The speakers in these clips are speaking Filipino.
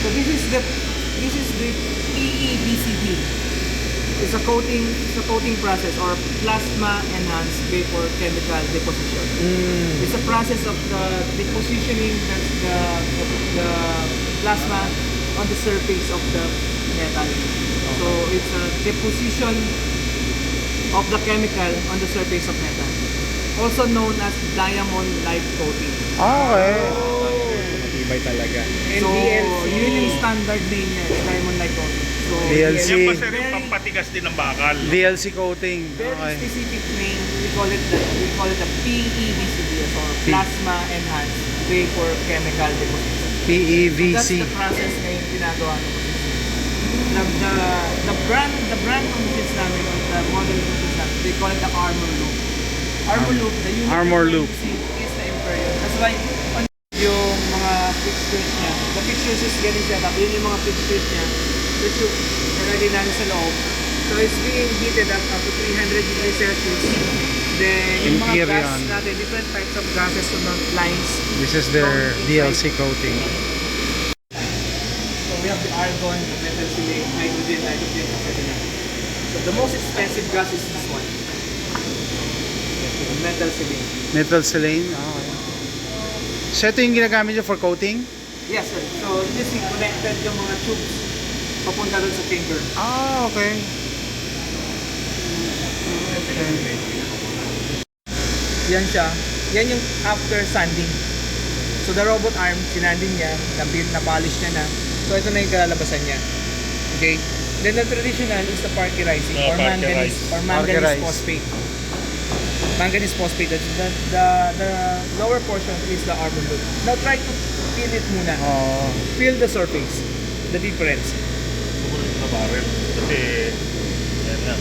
So this is the PEBCD. It's a coating process or plasma enhanced vapor chemical deposition. It's a process of the depositioning the plasma on the surface of the metal. So it's a deposition of the chemical on the surface of metal, also known as diamond light coating. Okay. Matibay talaga. So yun yung standard name niya, diamond light coating. So DLC. Yan pa sir yung pampatigas din ng bakal. DLC coating. very Okay. specific name. We call it the PEBCD, or plasma enhanced vapor chemical deposition. That's PEVC. the process ngayon ginagawa ng the brand ng machines namin, or the model ng machines namin, they call it the Armor Loop. Armor Loop, the unit Armor we're Loop. using is the Imperial. That's why on yung mga fixtures niya, the fixtures is getting set up. Yun yung mga fixtures niya, which yung nalagay namin sa loob. So it's being heated up to 300 degrees Celsius. Then yung mga gas Imperial. natin, different types of gases to the lines. This is their DLC coating. So we have the argon, the metal silane, hydrogen, etc. So the most expensive gas is this one. The metal silane. Metal silane. Okay. So ito yung ginagamit nyo for coating? Yes sir. So this is connected yung mga tubes papunta doon sa chamber. Ah, okay. Yan siya. Yan yung after sanding. So the robot arm, sinanding niya, na-polish niya na. So ito na yung kalalabasan niya. Okay? Then the traditional is the parkerizing or manganese Parkerize. phosphate. Manganese phosphate. The lower portion is the armor loop. Now try to feel it muna. Oh. Feel the surface. The difference. Sumunod na barrel. Kasi, yan yan.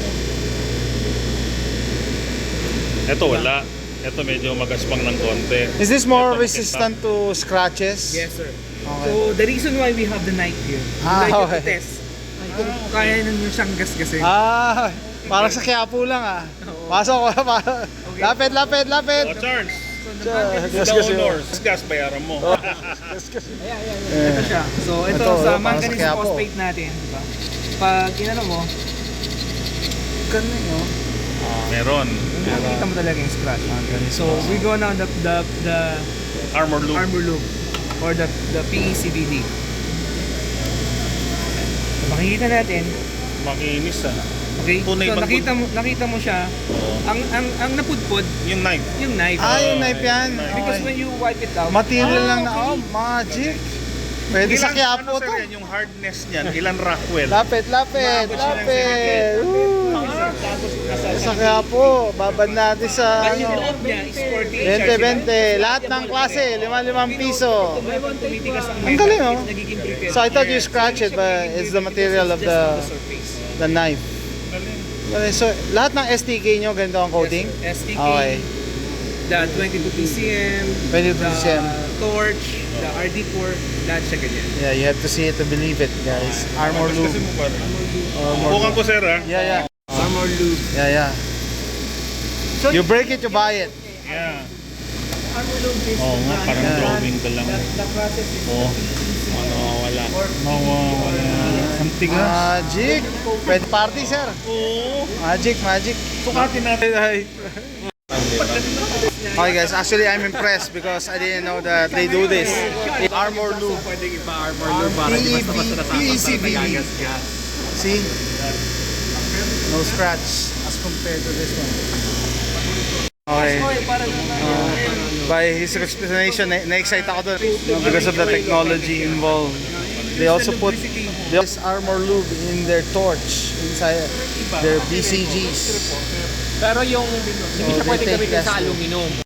Ito wala. Ito medyo magaspang ng konti. Is this more Ito, resistant to scratches? Yes sir. Okay. So the reason why we have the knife here, we Ah, like to okay. test kung kaya nyo siyang gasgasin. Ah, parang sa Quiapo lang ah. Pasok ko. Lapit. Oh, Charles! So the Sure. manganese, Gas, The gas, honors. Gas, bayaran mo. ito siya. So ito, Ito, sa parang sa manganese Quiapo. phosphate natin, di ba? Pag inano mo, ganun oh. Meron. Makikita mo talaga yung scratch. So we go now the Armor loop. armor loop or the PECVD. So, makikita natin, Makinis ah. okay? Tunay So bang nakita mo siya, Oo. ang napudpod, Yung knife. yung knife. Ah, yung knife yan. Because when Okay. you wipe it out, Material lang na. Oh, magic. Pwede sa Quiapo ano, sir, to. yan, yung hardness niyan, ilan Rockwell? Lapit. Woo! Sa Quiapo, babad natin sa yung ano. loob niya is 20. 40. Lahat ng klase, 5 piso. Tumitigas ang Ang galing, oh. nagiging prepared. So I thought you scratch it, but it's the material of the knife. Okay, so lahat ng STK nyo ganito ang coating? STK, Okay. the 22 PCM, 22 the PCM. torch, the RD4, lahat siya ganyan. Yeah, you have to see it to believe it, guys. Armor Kasi loop. mo ba? Armor Bukan loop. ko sir ah. Yeah. Armor loop. Yeah. You break it, you buy it. Yeah. Armor loop is Oo nga, parang Yeah. drawing ka lang. the process is Oo. Wala. Ang tigas. Magic. Pwede party, sir. Oo. Magic. Sukatin natin. Okay guys, actually I'm impressed because I didn't know that they do this. Armor loop. Pwedeng ipa-armor loop para di basta-basta PECVD. nagagasgas. See? No scratch as compared to this one. Okay. By his explanation, na-excite ako doon because of the technology involved. They also put this armor lube in their torch, inside their BCGs. Pero yung hindi siya they pwedeng take gamitin gas sa loop. aluminum.